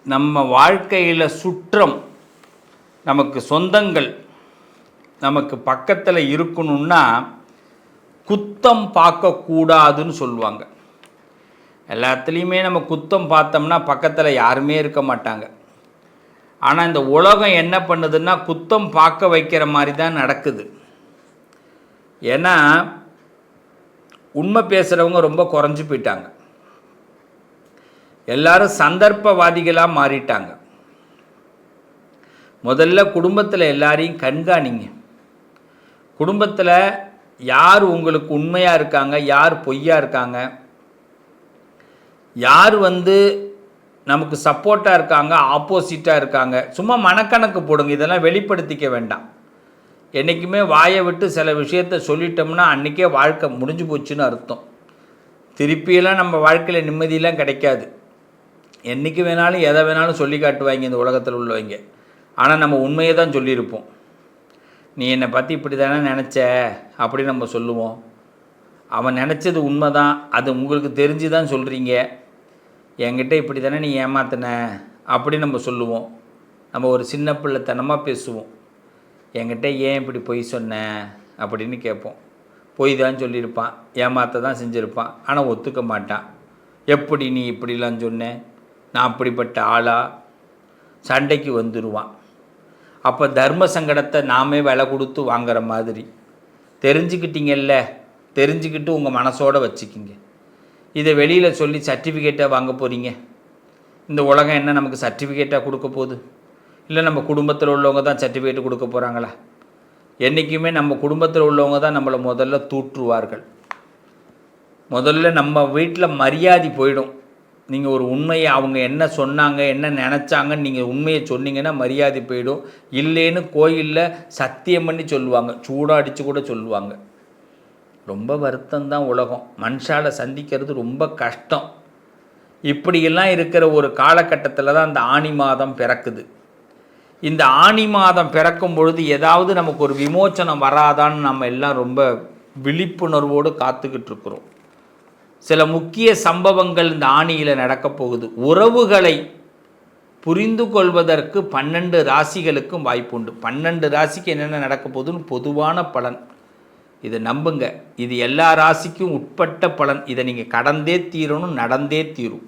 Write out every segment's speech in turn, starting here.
நம்ம வாழ்க்கையில் சுற்றம், நமக்கு சொந்தங்கள் நமக்கு பக்கத்தில் இருக்கணும்னா குத்தம் பார்க்கக்கூடாதுன்னு சொல்லுவாங்க. எல்லாத்துலேயுமே நம்ம குத்தம் பார்த்தோம்னா பக்கத்தில் யாருமே இருக்க மாட்டாங்க. ஆனால் இந்த உலகம் என்ன பண்ணுதுன்னா குத்தம் பார்க்க வைக்கிற மாதிரி தான் நடக்குது. ஏன்னா உண்மை பேசுகிறவங்க ரொம்ப குறைஞ்சி போயிட்டாங்க. எல்லாரும் சந்தர்ப்பவாதிகளாக மாறிட்டாங்க. முதல்ல குடும்பத்தில் எல்லாரையும் கண்காணிங்க. குடும்பத்தில் யார் உங்களுக்கு உண்மையாக இருக்காங்க, யார் பொய்யா இருக்காங்க, யார் நமக்கு சப்போர்ட்டாக இருக்காங்க, ஆப்போசிட்டாக இருக்காங்க. சும்மா மனக்கணக்கு போடுங்க. இதெல்லாம் வெளிப்படுத்திக்க வேண்டாம். என்றைக்குமே வாயை விட்டு சில விஷயத்த சொல்லிட்டோம்னா அன்றைக்கே வாழ்க்கை முடிஞ்சு போச்சுன்னு அர்த்தம். திருப்பியெல்லாம் நம்ம வாழ்க்கையில் நிம்மதியெல்லாம் கிடைக்காது. என்றைக்கு வேணாலும் எதை வேணாலும் சொல்லி காட்டுவாங்க இந்த உலகத்தில் உள்ளவங்க. ஆனால் நம்ம உண்மையை தான் சொல்லியிருப்போம். நீ என்னை பற்றி இப்படி தானே நினச்ச அப்படி நம்ம சொல்லுவோம். அவன் நினச்சது உண்மை தான், அது உங்களுக்கு தெரிஞ்சு தான் சொல்கிறீங்க. என்கிட்ட இப்படி தானே நீ ஏமாத்தின அப்படி நம்ம சொல்லுவோம். நம்ம ஒரு சின்ன பிள்ளைத்தனமாக பேசுவோம். என்கிட்ட ஏன் இப்படி பொய் சொன்ன அப்படின்னு கேட்போம். பொய் தான் சொல்லியிருப்பான், ஏமாத்த தான் செஞ்சுருப்பான். ஆனால் ஒத்துக்க மாட்டான். எப்படி நீ இப்படிலாம் சொன்னேன், நான் அப்படிப்பட்ட ஆளா, சண்டைக்கு வந்துடுவான். அப்போ தர்ம சங்கடத்தை நாமே விலை கொடுத்து வாங்குற மாதிரி. தெரிஞ்சுக்கிட்டீங்கல்ல, தெரிஞ்சுக்கிட்டு உங்கள் மனசோடு வச்சுக்கிங்க. இதை வெளியில் சொல்லி சர்டிஃபிகேட்டாக வாங்க போகிறீங்க. இந்த உலகம் என்ன நமக்கு சர்டிஃபிகேட்டாக கொடுக்க போகுது? இல்லை நம்ம குடும்பத்தில் உள்ளவங்க தான் சர்டிஃபிகேட் கொடுக்க போகிறாங்களா? என்றைக்குமே நம்ம குடும்பத்தில் உள்ளவங்க தான் நம்மளை முதல்ல தூற்றுவார்கள். முதல்ல நம்ம வீட்டில் மரியாதை போயிடும். நீங்கள் ஒரு உண்மையை, அவங்க என்ன சொன்னாங்க, என்ன நினச்சாங்கன்னு நீங்கள் உண்மையை சொன்னீங்கன்னா மரியாதை போயிடும். இல்லைன்னு கோயிலில் சத்தியம் பண்ணி சொல்லுவாங்க, சூடாக அடித்து கூட சொல்லுவாங்க. ரொம்ப வருத்தம்தான் உலகம். மனுஷால சந்திக்கிறது ரொம்ப கஷ்டம். இப்படியெல்லாம் இருக்கிற ஒரு காலகட்டத்தில் தான் இந்த ஆனி மாதம் பிறக்குது. இந்த ஆனி மாதம் பிறக்கும் பொழுது ஏதாவது நமக்கு ஒரு விமோச்சனம் வராதான்னு நம்ம எல்லாம் ரொம்ப விழிப்புணர்வோடு காத்துக்கிட்டு இருக்கிறோம். சில முக்கிய சம்பவங்கள் இந்த ஆணியில் நடக்கப் போகுது. உறவுகளை புரிந்து கொள்வதற்கு 12 ராசிகளுக்கும் வாய்ப்புண்டு. 12 ராசிக்கு என்னென்ன நடக்க போகுதுன்னு பொதுவான பலன். இதை நம்புங்க. இது எல்லா ராசிக்கும் உட்பட்ட பலன். இதை நீங்கள் கடந்தே தீரணும், நடந்தே தீரும்.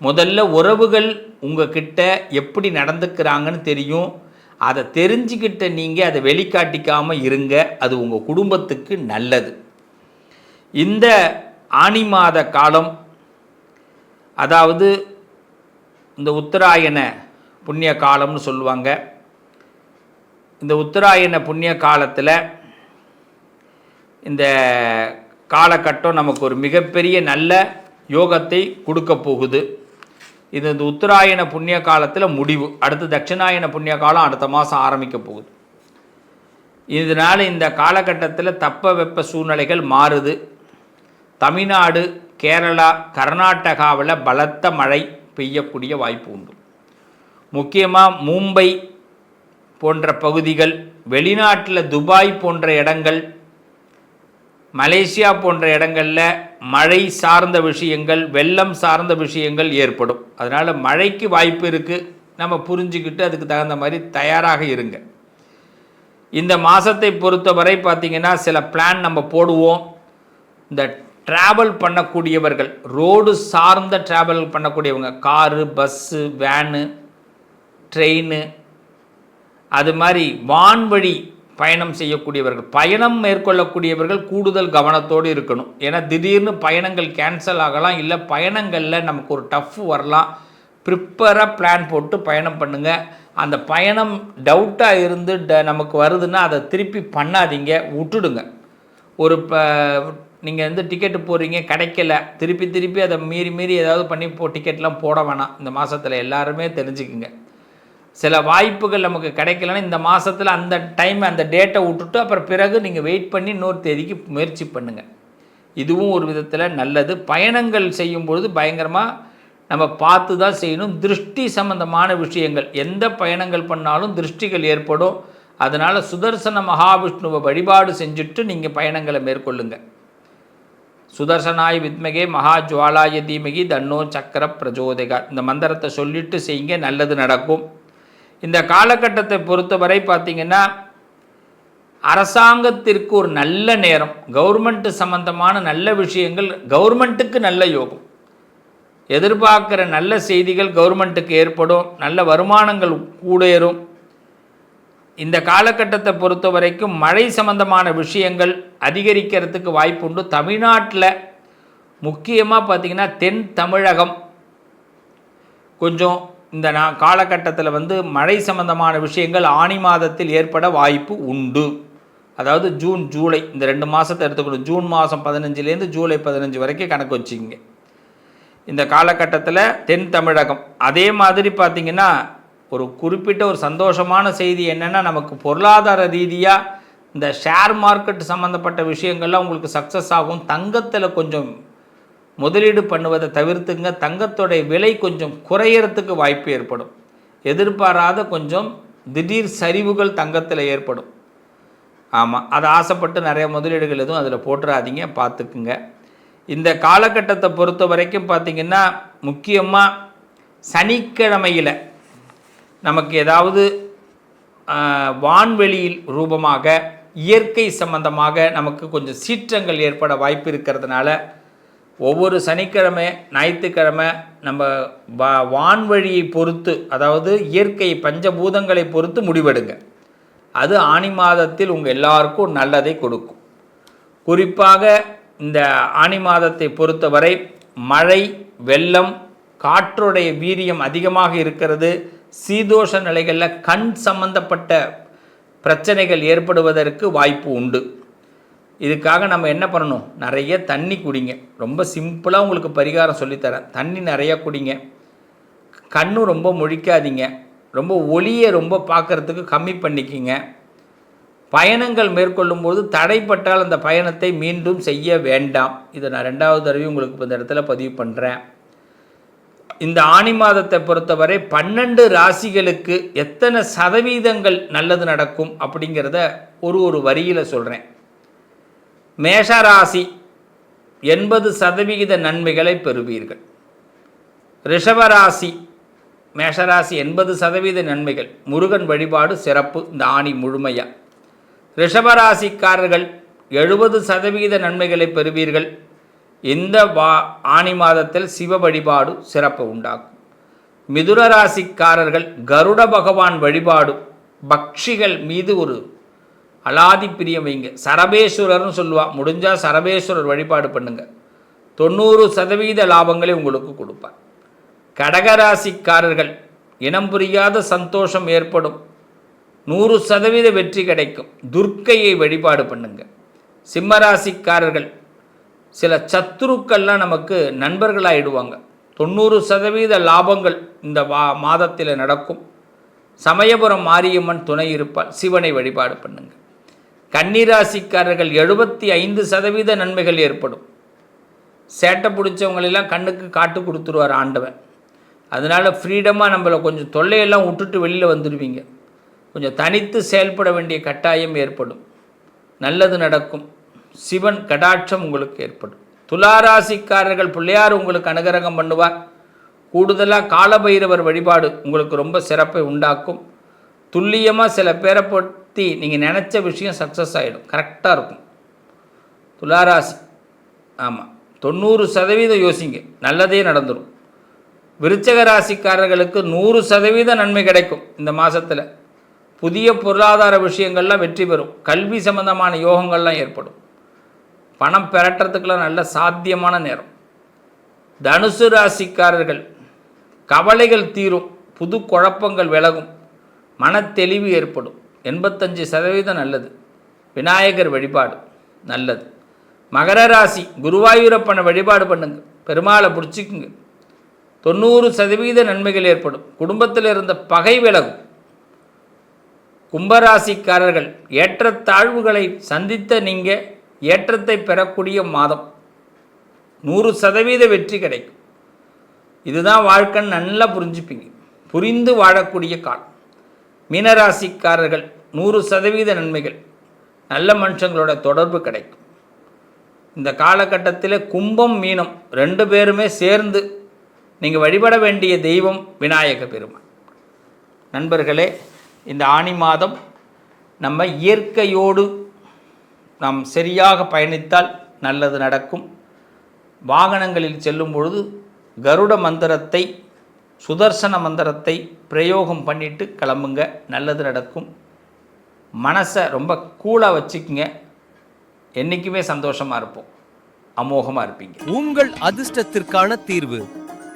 முதல்ல உறவுகள் உங்ககிட்ட எப்படி நடந்துக்கிறாங்கன்னு தெரியும். அதை தெரிஞ்சுக்கிட்ட நீங்கள் அதை வெளிக்காட்டிக்காமல் இருங்க. அது உங்கள் குடும்பத்துக்கு நல்லது. இந்த ஆனி மாத காலம், அதாவது இந்த உத்தராயண புண்ணிய காலம்னு சொல்லுவாங்க. இந்த உத்தராயண புண்ணிய காலத்தில் இந்த காலகட்டம் நமக்கு ஒரு மிகப்பெரிய நல்ல யோகத்தை கொடுக்க போகுது. இது இந்த உத்தராயண புண்ணிய காலத்தில் முடிவு. அடுத்து தட்சிணாயன புண்ணிய காலம் அடுத்த மாதம் ஆரம்பிக்க போகுது. இதனால் இந்த காலகட்டத்தில் தட்ப வெப்ப சூழ்நிலைகள் மாறுது. தமிழ்நாடு, கேரளா, கர்நாடகாவில் பலத்த மழை பெய்யக்கூடிய வாய்ப்பு உண்டு. முக்கியமாக மும்பை போன்ற பகுதிகள், வெளிநாட்டில் துபாய் போன்ற இடங்கள், மலேசியா போன்ற இடங்களில் மழை சார்ந்த விஷயங்கள், வெள்ளம் சார்ந்த விஷயங்கள் ஏற்படும். அதனால் மழைக்கு வாய்ப்பு இருக்குது. நம்ம புரிஞ்சுக்கிட்டு அதுக்கு தகுந்த மாதிரி தயாராக இருங்க. இந்த மாதத்தை பொறுத்தவரை பார்த்திங்கன்னா சில பிளான் நம்ம போடுவோம். இந்த ட்ராவல் பண்ணக்கூடியவர்கள், ரோடு சார்ந்த ட்ராவல் பண்ணக்கூடியவங்க, காரு, பஸ்ஸு, வேனு, ட்ரெயின், அது மாதிரி வான்வழி பயணம் செய்யக்கூடியவர்கள், பயணம் மேற்கொள்ளக்கூடியவர்கள் கூடுதல் கவனத்தோடு இருக்கணும். ஏன்னா திடீர்னு பயணங்கள் கேன்சல் ஆகலாம், இல்லை பயணங்களில் நமக்கு ஒரு டஃப் வரலாம். ப்ரிப்பராக பிளான் போட்டு பயணம் பண்ணுங்கள். அந்த பயணம் டவுட்டாக இருந்து நமக்கு வருதுன்னா அதை திருப்பி பண்ணாதீங்க, விட்டுடுங்க. ஒரு நீங்கள் டிக்கெட்டு போடுறீங்க, கிடைக்கல, திருப்பி அதை மீறி ஏதாவது பண்ணி டிக்கெட்லாம் போட வேணாம். இந்த மாதத்தில் எல்லாருமே தெரிஞ்சுக்குங்க. சில வாய்ப்புகள் நமக்கு கிடைக்கலன்னா இந்த மாதத்தில் அந்த டைம் அந்த டேட்டை விட்டுட்டு அப்புறம் பிறகு நீங்கள் வெயிட் பண்ணி இன்னொரு தேதிக்கு முயற்சி பண்ணுங்கள். இதுவும் ஒரு விதத்தில் நல்லது. பயணங்கள் செய்யும்பொழுது பயங்கரமாக நம்ம பார்த்து தான் செய்யணும். திருஷ்டி சம்பந்தமான விஷயங்கள், எந்த பயணங்கள் பண்ணாலும் திருஷ்டிகள் ஏற்படும். அதனால் சுதர்சன மகாவிஷ்ணுவை வழிபாடு செஞ்சுட்டு நீங்கள் பயணங்களை மேற்கொள்ளுங்கள். சுதர்சனாய் வித்மகே மகாஜ்வாலாய தீமகி தன்னோ சக்கர பிரஜோதிகா. இந்த மந்திரத்தை சொல்லிட்டு செய்யுங்க, நல்லது நடக்கும். இந்த காலகட்டத்தை பொறுத்தவரை பார்த்திங்கன்னா அரசாங்கத்திற்கு ஒரு நல்ல நேரம், கவர்மெண்ட்டு சம்பந்தமான நல்ல விஷயங்கள், கவர்மெண்ட்டுக்கு நல்ல யோகம், எதிர்பார்க்குற நல்ல செய்திகள் கவர்மெண்ட்டுக்கு ஏற்படும், நல்ல வருமானங்கள் கூடேறும். இந்த காலகட்டத்தை பொறுத்த வரைக்கும் மழை சம்பந்தமான விஷயங்கள் அதிகரிக்கிறதுக்கு வாய்ப்பு உண்டு. தமிழ்நாட்டில் முக்கியமாக பார்த்திங்கன்னா தென் தமிழகம் கொஞ்சம் இந்த காலகட்டத்தில் மழை சம்பந்தமான விஷயங்கள் ஆனி மாதத்தில் ஏற்பட வாய்ப்பு உண்டு. அதாவது ஜூன் ஜூலை இந்த 2 மாதத்தை எடுத்துக்கணும். ஜூன் மாதம் 15லேருந்து ஜூலை 15 வரைக்கும் கணக்கு வச்சுக்கிங்க இந்த காலகட்டத்தில் தென் தமிழகம். அதே மாதிரி பார்த்திங்கன்னா ஒரு குறிப்பிட்ட ஒரு சந்தோஷமான செய்தி என்னென்னா, நமக்கு பொருளாதார ரீதியாக இந்த ஷேர் மார்க்கெட் சம்மந்தப்பட்ட விஷயங்கள்லாம் உங்களுக்கு சக்ஸஸ் ஆகும். தங்கத்தில் கொஞ்சம் முதலீடு பண்ணுவதை தவிர்த்துங்க. தங்கத்தோடைய விலை கொஞ்சம் குறையறதுக்கு வாய்ப்பு ஏற்படும். எதிர்பாராத கொஞ்சம் திடீர் சரிவுகள் தங்கத்தில் ஏற்படும். ஆமாம், அதை ஆசைப்பட்டு நிறைய முதலீடுகள் எதுவும் அதில் போட்டுறாதீங்க, பார்த்துக்குங்க. இந்த காலகட்டத்தை பொறுத்த வரைக்கும் பார்த்திங்கன்னா முக்கியமாக சனிக்கிழமையில் நமக்கு ஏதாவது வான்வெளியில் ரூபமாக இயற்கை சம்பந்தமாக நமக்கு கொஞ்சம் சீற்றங்கள் ஏற்பட வாய்ப்பு இருக்கிறதுனால ஒவ்வொரு சனிக்கிழமை ஞாயிற்றுக்கிழமை நம்ம வான்வழியை பொறுத்து, அதாவது இயற்கை பஞ்சபூதங்களை பொறுத்து முடிவெடுங்க. அது ஆனி மாதத்தில் உங்கள் எல்லாருக்கும் நல்லதை கொடுக்கும். குறிப்பாக இந்த ஆனி மாதத்தை பொறுத்தவரை மழை, வெள்ளம், காற்றுடைய வீரியம் அதிகமாக இருக்கிறது. சீதோஷ நிலைகளில் கண் சம்பந்தப்பட்ட பிரச்சனைகள் ஏற்படுவதற்கு வாய்ப்பு உண்டு. இதுக்காக நம்ம என்ன பண்ணணும், நிறைய தண்ணி குடிங்க. ரொம்ப சிம்பிளாக உங்களுக்கு பரிகாரம் சொல்லித்தரேன். தண்ணி நிறையா குடிங்க. கண்ணு ரொம்ப முழிக்காதீங்க. ரொம்ப ஒளியை ரொம்ப பார்க்குறதுக்கு கம்மி பண்ணிக்கிங்க. பயணங்கள் மேற்கொள்ளும்போது தடைப்பட்டால் அந்த பயணத்தை மீண்டும் செய்ய வேண்டாம். இதை நான் 2வது தடவை உங்களுக்கு இந்த இடத்துல பதிவு பண்ணுறேன். இந்த ஆனி மாதத்தை பொறுத்தவரை 12 ராசிகளுக்கு எத்தனை சதவீதங்கள் நல்லது நடக்கும் அப்படிங்கிறத ஒரு வரியில் சொல்கிறேன். மேஷராசி 80% நன்மைகளை பெறுவீர்கள். ரிஷபராசி மேஷராசி 80% நன்மைகள். முருகன் வழிபாடு சிறப்பு இந்த ஆணி முழுமையாக. ரிஷபராசிக்காரர்கள் 70% நன்மைகளை பெறுவீர்கள். இந்த ஆனி மாதத்தில் சிவ வழிபாடு சிறப்பு உண்டாகும். மிதுன ராசிக்காரர்கள் கருட பகவான் வழிபாடு, பக்ஷிகள் மீது ஒரு அலாதி பிரியம் வைங்க. சரபேஸ்வரர்னு சொல்லுவாள், முடிஞ்சால் சரபேஸ்வரர் வழிபாடு பண்ணுங்க. 90% லாபங்களை உங்களுக்கு கொடுப்பார். கடகராசிக்காரர்கள் இனம் புரியாத சந்தோஷம் ஏற்படும். 100% வெற்றி கிடைக்கும். துர்க்கையை வழிபாடு பண்ணுங்க. சிம்மராசிக்காரர்கள் சில சத்துருக்கள்லாம் நமக்கு நண்பர்களாகிடுவாங்க. 90% லாபங்கள் இந்த மாதத்தில் நடக்கும். சமயபுரம் மாரியம்மன் துணை இருப்பால். சிவனை வழிபாடு பண்ணுங்க. கன்னிராசிக்காரர்கள் 75% நன்மைகள் ஏற்படும். சேட்டை பிடிச்சவங்களெல்லாம் கண்ணுக்கு காட்டு கொடுத்துருவார் ஆண்டவன். அதனால் ஃப்ரீடமாக நம்மளை கொஞ்சம் தொல்லையெல்லாம் விட்டுட்டு வெளியில் வந்துடுவீங்க. கொஞ்சம் தனித்து செயல்பட வேண்டிய கட்டாயம் ஏற்படும். நல்லது நடக்கும். சிவன் கடாட்சம் உங்களுக்கு ஏற்படும். துளாராசிக்காரர்கள் பிள்ளையார் உங்களுக்கு அனுகிரகம் பண்ணுவார். கூடுதலாக காலபைரவர் வழிபாடு உங்களுக்கு ரொம்ப சிறப்பை உண்டாக்கும். துல்லியமாக சில பேரை பற்றி நீங்கள் நினச்ச விஷயம் சக்ஸஸ் ஆகிடும். கரெக்டாக இருக்கும். துளாராசி ஆமாம் 90% யோசிங்க, நல்லதே நடந்துடும். விருச்சக ராசிக்காரர்களுக்கு 100% நன்மை கிடைக்கும். இந்த மாதத்தில் புதிய பொருளாதார விஷயங்கள்லாம் வெற்றி பெறும். கல்வி சம்பந்தமான யோகங்கள்லாம் ஏற்படும். பணம் பெறட்டுறதுக்கெல்லாம் நல்ல சாத்தியமான நேரம். தனுசு ராசிக்காரர்கள் கவலைகள் தீரும். புது குழப்பங்கள் விலகும். மனத்தெளிவு ஏற்படும். 85% நல்லது. விநாயகர் வழிபாடு நல்லது. மகர ராசி குருவாயூரப்பனை வழிபாடு பண்ணுங்க. பெருமாளை பிடிச்சிக்குங்க. 90% நன்மைகள் ஏற்படும். குடும்பத்தில் இருந்த பகை விலகும். கும்பராசிக்காரர்கள் ஏற்றத்தாழ்வுகளை சந்தித்த நீங்கள் ஏற்றத்தை பெறக்கூடிய மாதம். 100% வெற்றி கிடைக்கும். இதுதான் வாழ்க்கைன்னு நல்லா புரிஞ்சுப்பீங்க. புரிந்து வாழக்கூடிய காலம். மீனராசிக்காரர்கள் 100% நன்மைகள். நல்ல மனுஷங்களோட தொடர்பு கிடைக்கும். இந்த காலகட்டத்தில் கும்பம் மீனம் 2 பேருமே சேர்ந்து நீங்கள் வழிபட வேண்டிய தெய்வம் விநாயக பெருமான். நண்பர்களே, இந்த ஆனி மாதம் நம்ம இயற்கையோடு நாம் சரியாக பயணித்தால் நல்லது நடக்கும். வாகனங்களில் செல்லும் பொழுது கருட மந்திரத்தை, சுதர்சன மந்திரத்தை பிரயோகம் பண்ணிட்டு கிளம்புங்க, நல்லது நடக்கும். மனசை ரொம்ப கூலாக வச்சுக்குங்க, என்றைக்குமே சந்தோஷமாக இருப்போம், அமோகமாக இருப்பீங்க. உங்கள் அதிர்ஷ்டத்திற்கான தீர்வு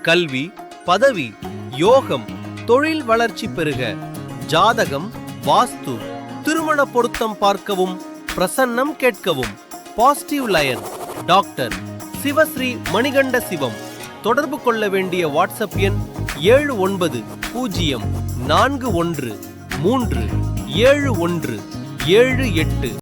கல்வி, பதவி, யோகம், தொழில் வளர்ச்சி பெருக, ஜாதகம், வாஸ்து, திருமண பொருத்தம் பார்க்கவும், பிரசன்னம் கேட்கவும். Positive lion doctor Sivasri Manikanda Sivam. தொடர்பு கொள்ள வேண்டிய வாட்ஸ்அப் எண் 7904137178.